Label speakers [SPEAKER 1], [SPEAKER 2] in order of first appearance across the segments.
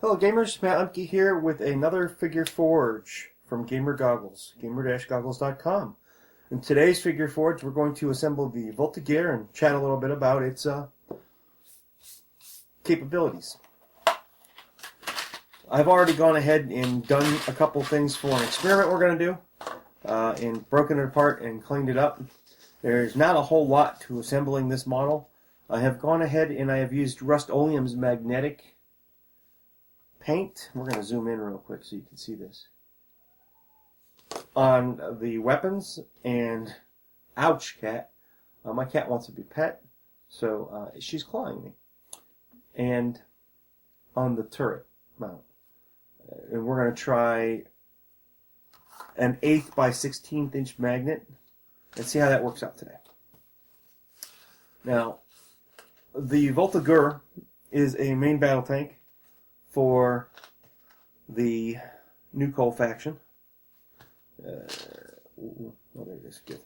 [SPEAKER 1] Hello gamers, Matt Lemke here with another figure forge from Gamer Goggles, gamer-goggles.com. In today's figure forge we're going to assemble the Voltigeur and chat a little bit about its capabilities. I've already gone ahead and done a couple things for an experiment we're going to do and broken it apart and cleaned it up. There's not a whole lot to assembling this model. I have gone ahead and I have used Rust-Oleum's magnetic paint. We're going to zoom in real quick so you can see this. On the weapons and, ouch cat, my cat wants to be pet, so she's clawing me. And on the turret mount. And we're going to try an 1/8 by 16th inch magnet and see how that works out today. Now, the Voltigeur is a main battle tank for the New Coal faction. Oh, there it is. Good.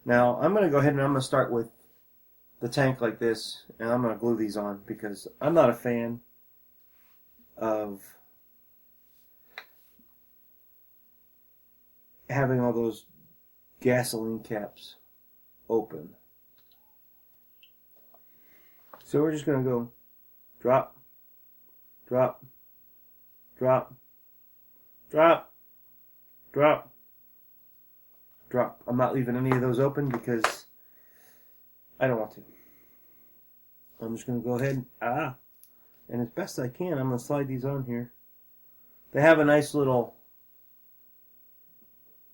[SPEAKER 1] Now, I'm going to go ahead and I'm going to start with the tank like this, and I'm going to glue these on because I'm not a fan of having all those gasoline caps open. So we're just going to go drop, drop, drop, drop, drop, drop. I'm not leaving any of those open because I don't want to. I'm just going to go ahead and as best I can, I'm going to slide these on here. They have a nice little,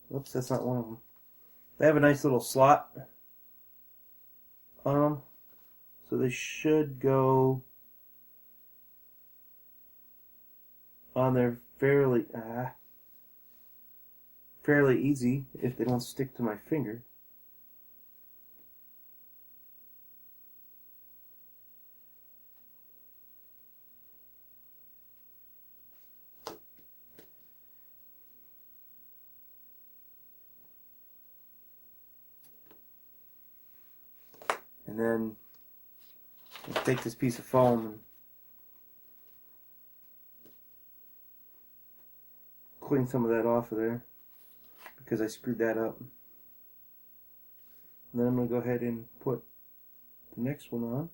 [SPEAKER 1] whoops, that's not one of them. They have a nice little slot on them, so they should go on there fairly easy if they don't stick to my finger. And then I'll take this piece of foam and clean some of that off of there because I screwed that up. And then I'm going to go ahead and put the next one on.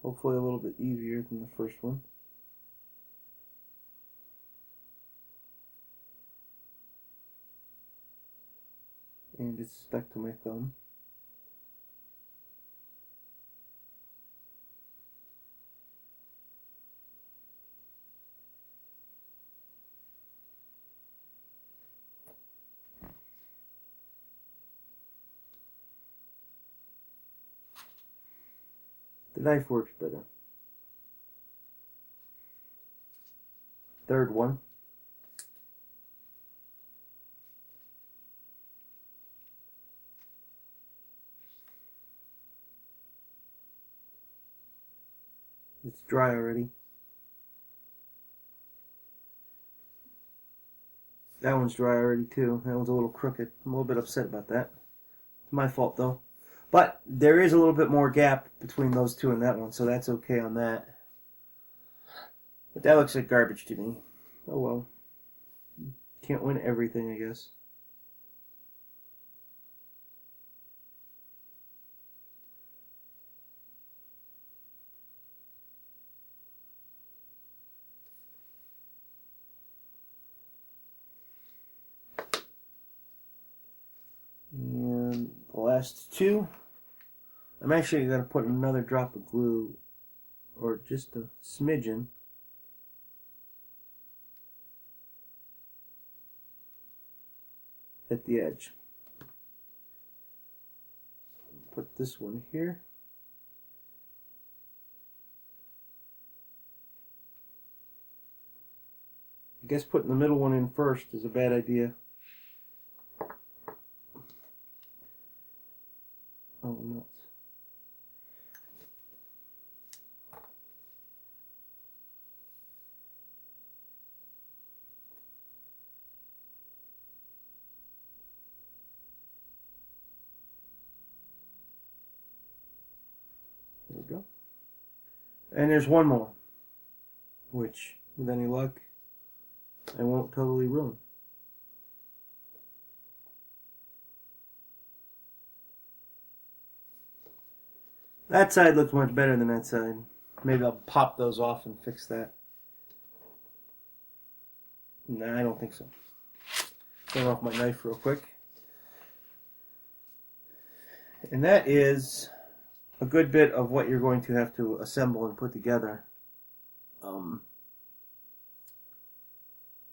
[SPEAKER 1] Hopefully a little bit easier than the first one. And it's stuck to my thumb. The knife works better. Third one. It's dry already. That one's dry already too. That one's a little crooked. I'm a little bit upset about that. It's my fault though. But there is a little bit more gap between those two and that one, so that's okay on that. But that looks like garbage to me. Oh well. Can't win everything, I guess. And the last two, I'm actually going to put another drop of glue, or just a smidgen, at the edge. Put this one here. I guess putting the middle one in first is a bad idea. Oh, nuts. There we go. And there's one more, which, with any luck, I won't totally ruin. That side looks much better than that side. Maybe I'll pop those off and fix that. Nah, I don't think so. Turn off my knife real quick. And that is a good bit of what you're going to have to assemble and put together.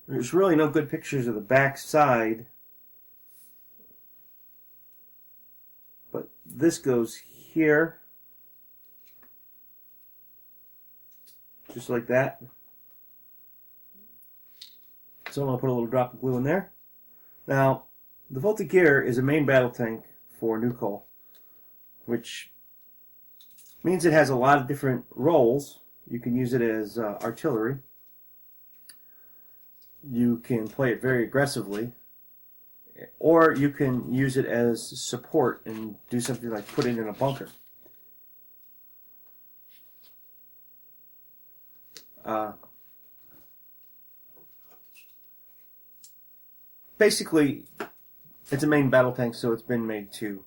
[SPEAKER 1] There's really no good pictures of the back side, but this goes here, just like that. So I'm going to put a little drop of glue in there. Now, the Voltigeur is a main battle tank for nuclear, which means it has a lot of different roles. You can use it as artillery. You can play it very aggressively, or you can use it as support and do something like put it in a bunker. Basically, it's a main battle tank, so it's been made to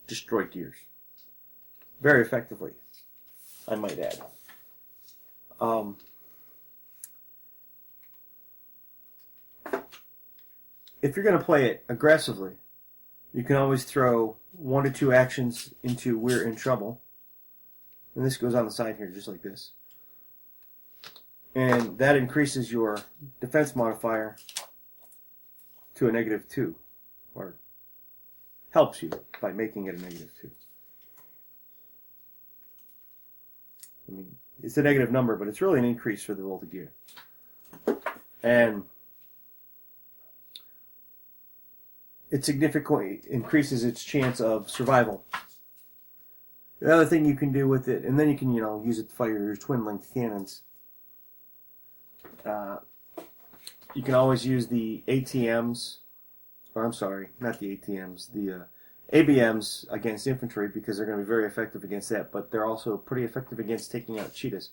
[SPEAKER 1] destroy gears very effectively, I might add. If you're going to play it aggressively, you can always throw 1 to 2 actions into "We're in trouble." And this goes on the side here, just like this. And that increases your defense modifier to a -2, or helps you by making it a -2. I mean, it's a negative number, but it's really an increase for the Voltigeur. And it significantly increases its chance of survival. The other thing you can do with it, and then you can, use it to fire your twin-length cannons. You can always use the ATMs, or I'm sorry, not the ATMs, the ABMs against infantry, because they're going to be very effective against that, but they're also pretty effective against taking out cheetahs.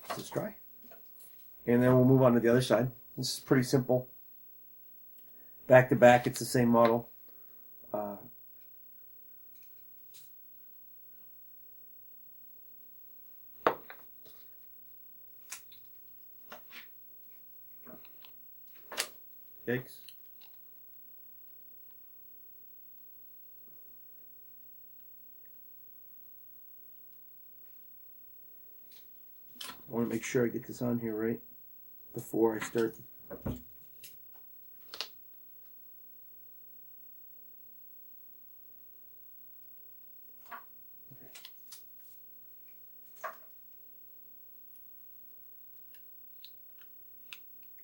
[SPEAKER 1] Let's try. And then we'll move on to the other side. This is pretty simple. Back to back, it's the same model. Yikes. I want to make sure I get this on here right before I start. I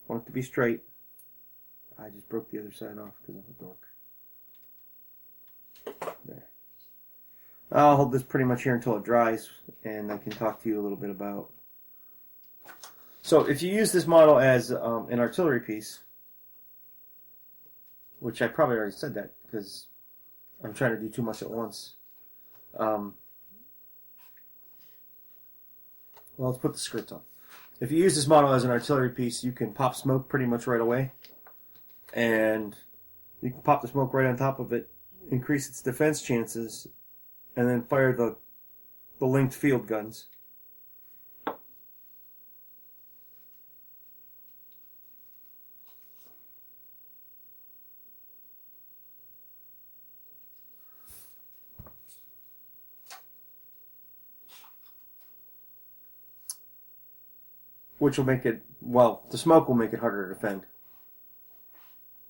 [SPEAKER 1] want it to be straight. I just broke the other side off because I'm a dork. There. I'll hold this pretty much here until it dries, and I can talk to you a little bit about. So if you use this model as an artillery piece, which I probably already said that because I'm trying to do too much at once. Well, let's put the skirts on. If you use this model as an artillery piece, you can pop smoke pretty much right away. And you can pop the smoke right on top of it, increase its defense chances, and then fire the linked field guns. Which will make it, well, the smoke will make it harder to defend.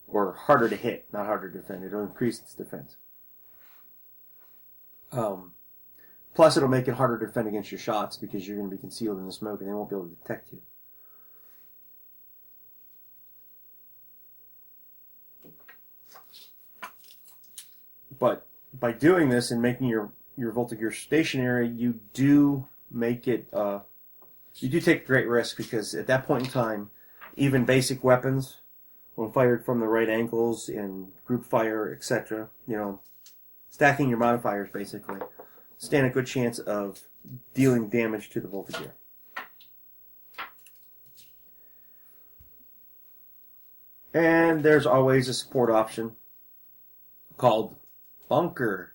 [SPEAKER 1] Or harder to hit, not harder to defend. It'll increase its defense. Plus, it'll make it harder to defend against your shots because you're going to be concealed in the smoke and they won't be able to detect you. But by doing this and making your Voltigeur stationary, you do make it, you do take a great risk because at that point in time, even basic weapons, when fired from the right angles in group fire, etc., stacking your modifiers basically, stand a good chance of dealing damage to the Voltigeur. And there's always a support option called Bunker,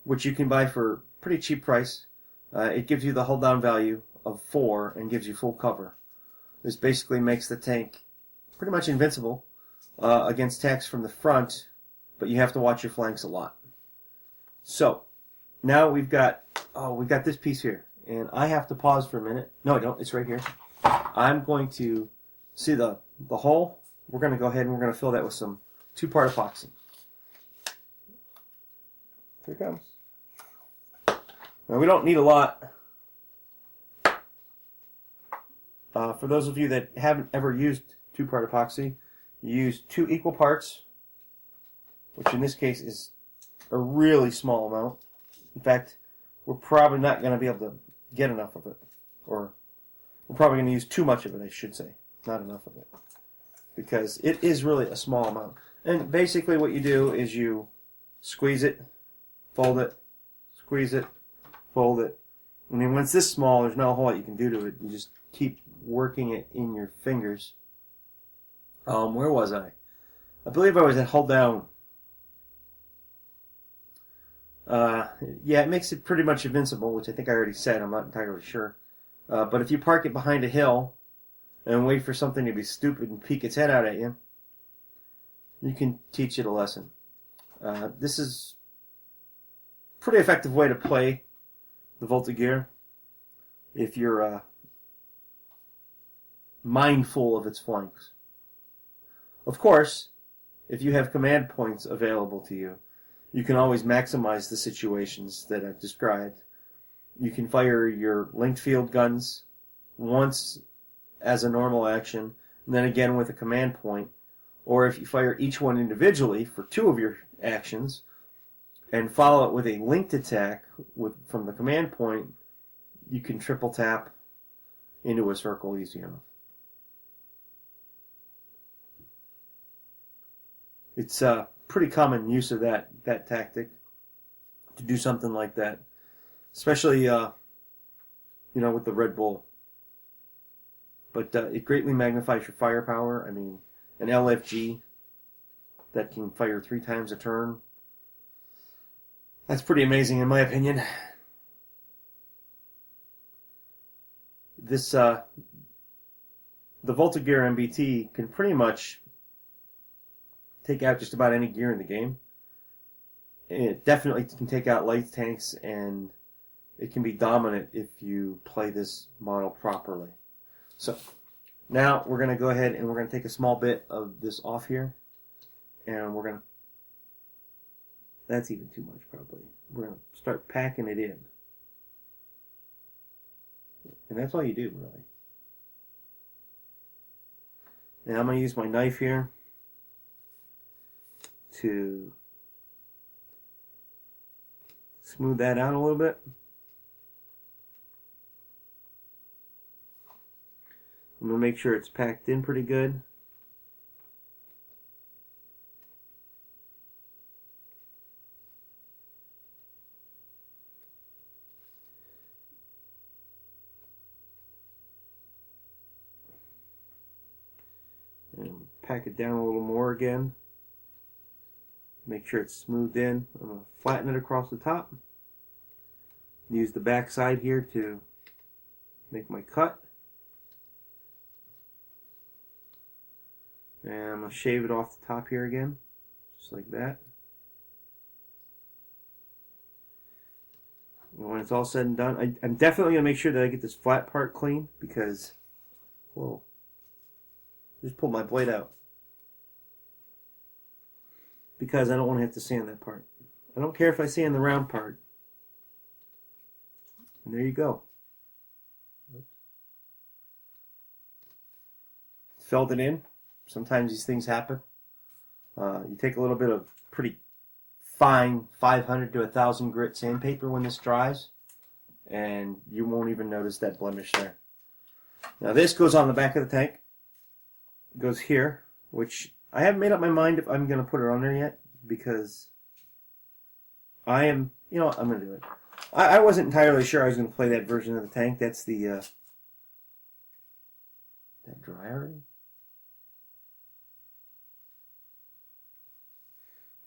[SPEAKER 1] which you can buy for a pretty cheap price. It gives you the hull down value of 4 and gives you full cover. This basically makes the tank pretty much invincible against attacks from the front, but you have to watch your flanks a lot. So, now we've got this piece here, and I have to pause for a minute. No, I don't. It's right here. I'm going to see the hole. We're going to go ahead and we're going to fill that with some 2-part epoxy. Here it comes. Now, we don't need a lot. For those of you that haven't ever used 2-part epoxy, you use 2 equal parts, which in this case is a really small amount. In fact, we're probably not going to be able to get enough of it. Or we're probably going to use too much of it, I should say. Not enough of it. Because it is really a small amount. And basically what you do is you squeeze it, fold it, squeeze it, fold it. I mean, when it's this small, there's not a whole lot you can do to it. You just keep working it in your fingers. Where was I? I believe I was at hold down. Yeah, it makes it pretty much invincible, which I think I already said. I'm not entirely sure. But if you park it behind a hill and wait for something to be stupid and peek its head out at you, you can teach it a lesson. This is a pretty effective way to play the Voltigeur if you're mindful of its flanks. Of course, if you have command points available to you, you can always maximize the situations that I've described. You can fire your linked field guns once as a normal action, and then again with a command point. Or if you fire each one individually for 2 of your actions, and follow it with a linked attack from the command point, you can triple tap into a circle easy enough. It's a pretty common use of that tactic to do something like that, especially with the Red Bull. But it greatly magnifies your firepower. I mean, an LFG that can fire 3 times a turn, that's pretty amazing in my opinion. This the Voltigeur MBT can pretty much take out just about any gear in the game. It definitely can take out light tanks, and it can be dominant if you play this model properly. So, now we're going to go ahead and we're going to take a small bit of this off here, and we're going to, that's even too much probably, we're going to start packing it in. And that's all you do, really. Now I'm going to use my knife here to smooth that out a little bit. I'm going to make sure it's packed in pretty good. And pack it down a little more again. Make sure it's smoothed in. I'm going to flatten it across the top. Use the back side here to make my cut. And I'm going to shave it off the top here again, just like that. And when it's all said and done, I'm definitely going to make sure that I get this flat part clean because, whoa, just pulled my blade out. Because I don't want to have to sand that part. I don't care if I sand the round part. And there you go. Filled it in. Sometimes these things happen. You take a little bit of pretty fine 500 to 1,000 grit sandpaper when this dries, and you won't even notice that blemish there. Now this goes on the back of the tank. It goes here, which I haven't made up my mind if I'm going to put it on there yet, because I am You know what? I'm going to do it. I wasn't entirely sure I was going to play that version of the tank. That's the... that dry already?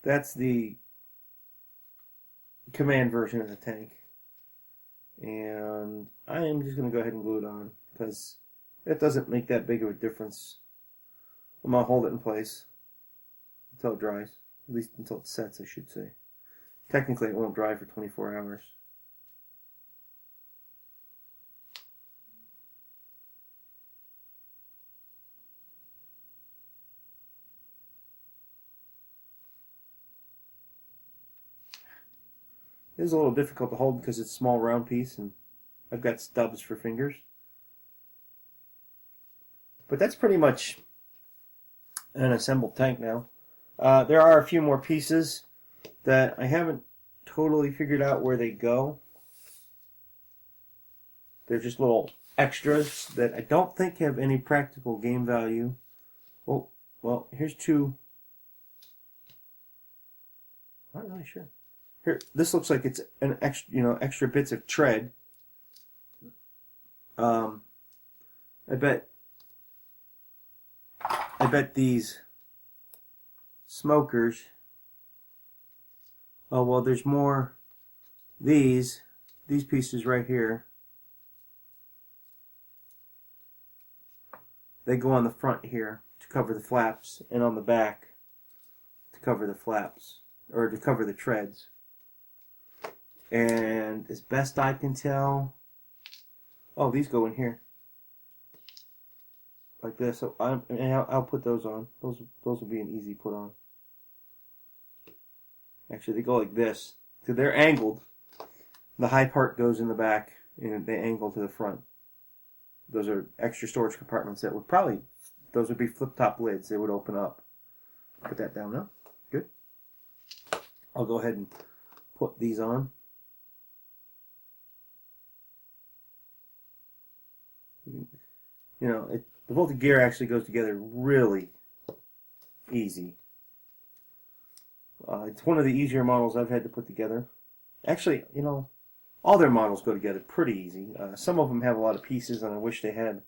[SPEAKER 1] That's the command version of the tank. And I am just going to go ahead and glue it on, because it doesn't make that big of a difference. I'm going to hold it in place until it dries. At least until it sets, I should say. Technically, it won't dry for 24 hours. It is a little difficult to hold because it's a small round piece and I've got stubs for fingers. But that's pretty much an assembled tank now. There are a few more pieces that I haven't totally figured out where they go. They're just little extras that I don't think have any practical game value. Oh, well, here's two. I'm not really sure. Here, this looks like it's an extra, extra bits of tread. I bet these smokers. Oh well, there's more. These pieces right here. They go on the front here to cover the flaps, and on the back to cover the flaps or to cover the treads. And as best I can tell, oh, these go in here like this. So I'll put those on. Those will be an easy put on. Actually, they go like this. So they're angled. The high part goes in the back, and they angle to the front. Those are extra storage compartments that would probably, those would be flip-top lids. They would open up. Put that down now. Good. I'll go ahead and put these on. The Voltigeur actually goes together really easy. It's one of the easier models I've had to put together. Actually, all their models go together pretty easy. Some of them have a lot of pieces, and I wish they had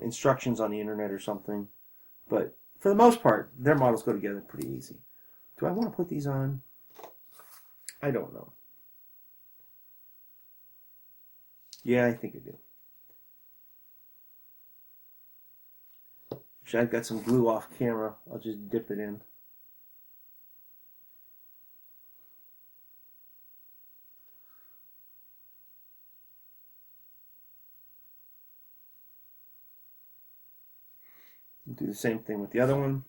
[SPEAKER 1] instructions on the internet or something. But for the most part, their models go together pretty easy. Do I want to put these on? I don't know. Yeah, I think I do. Actually, I've got some glue off camera. I'll just dip it in. Do the same thing with the other one.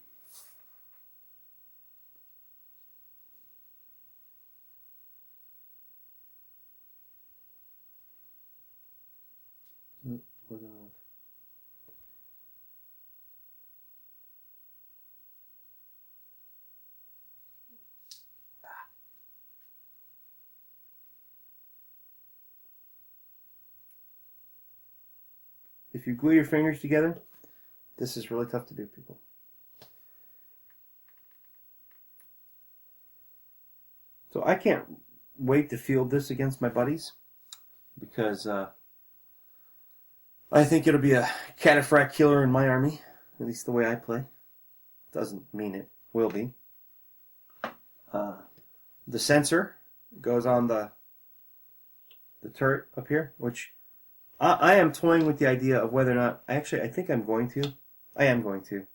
[SPEAKER 1] If you glue your fingers together, this is really tough to do, people. So I can't wait to field this against my buddies because I think it'll be a cataphract killer in my army, at least the way I play. Doesn't mean it will be. The sensor goes on the turret up here, which I am toying with the idea of whether or not, actually I think I'm going to. I am going to.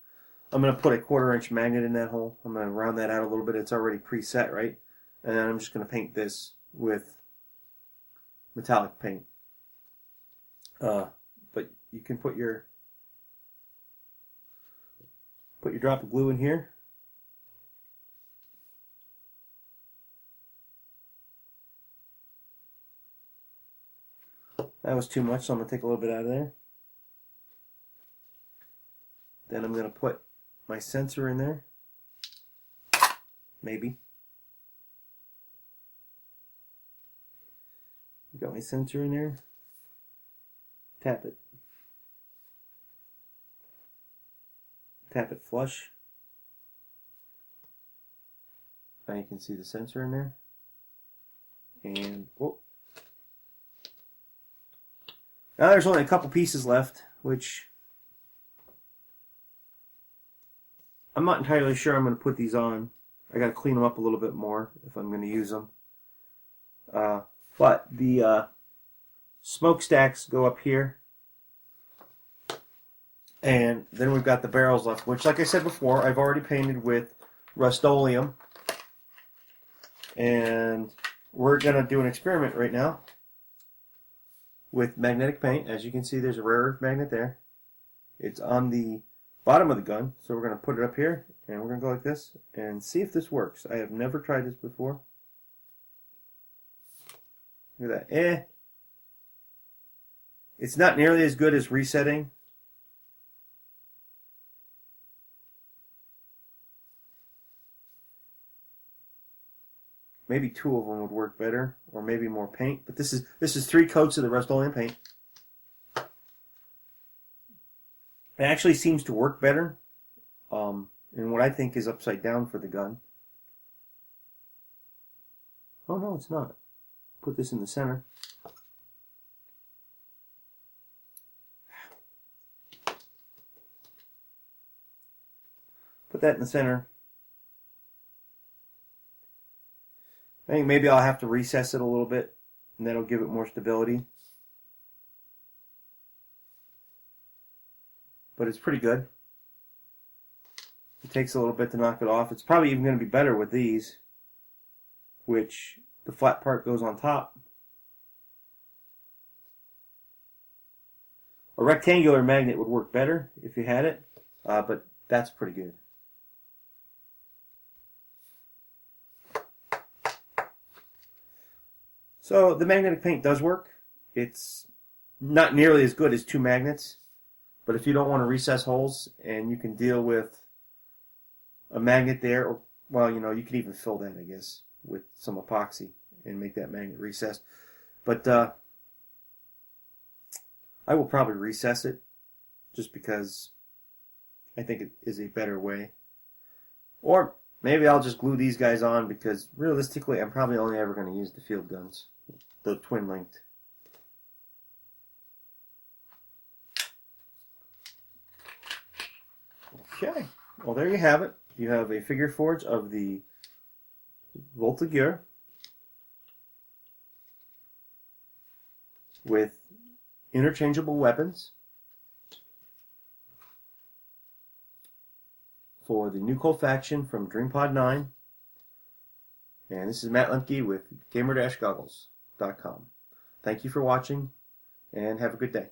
[SPEAKER 1] I'm going to put a 1/4-inch magnet in that hole. I'm going to round that out a little bit. It's already preset, right? And then I'm just going to paint this with metallic paint. But you can put your drop of glue in here. That was too much, so I'm going to take a little bit out of there. Then I'm going to put my sensor in there. Maybe. Got my sensor in there. Tap it. Tap it flush. Now you can see the sensor in there. And whoa. Now there's only a couple pieces left, which I'm not entirely sure I'm going to put these on. I got to clean them up a little bit more if I'm going to use them. But the smokestacks go up here. And then we've got the barrels left, which, like I said before, I've already painted with Rust-Oleum. And we're going to do an experiment right now with magnetic paint. As you can see, there's a rare earth magnet there. It's on the bottom of the gun, so we're going to put it up here, and we're going to go like this and see if this works. I have never tried this before. Look at that. It's not nearly as good as resetting. Maybe 2 of them would work better, or maybe more paint. But this is 3 coats of the Rust-Oleum paint. It actually seems to work better in what I think is upside down for the gun. Oh no, it's not. Put this in the center. Put that in the center. I think maybe I'll have to recess it a little bit, and that'll give it more stability. But it's pretty good. It takes a little bit to knock it off. It's probably even going to be better with these, which the flat part goes on top. A rectangular magnet would work better if you had it, but that's pretty good. So the magnetic paint does work. It's not nearly as good as 2 magnets, but if you don't want to recess holes and you can deal with a magnet there, or, well, you know, you can even fill that, I guess, with some epoxy and make that magnet recessed. But I will probably recess it just because I think it is a better way. Or maybe I'll just glue these guys on because realistically I'm probably only ever going to use the field guns, the twin-linked. Okay, well there you have it. You have a figure forge of the Voltigeur with interchangeable weapons for the new Cold faction from DreamPod 9. And this is Matt Lemke with Gamer-Goggles.com. Thank you for watching, and have a good day.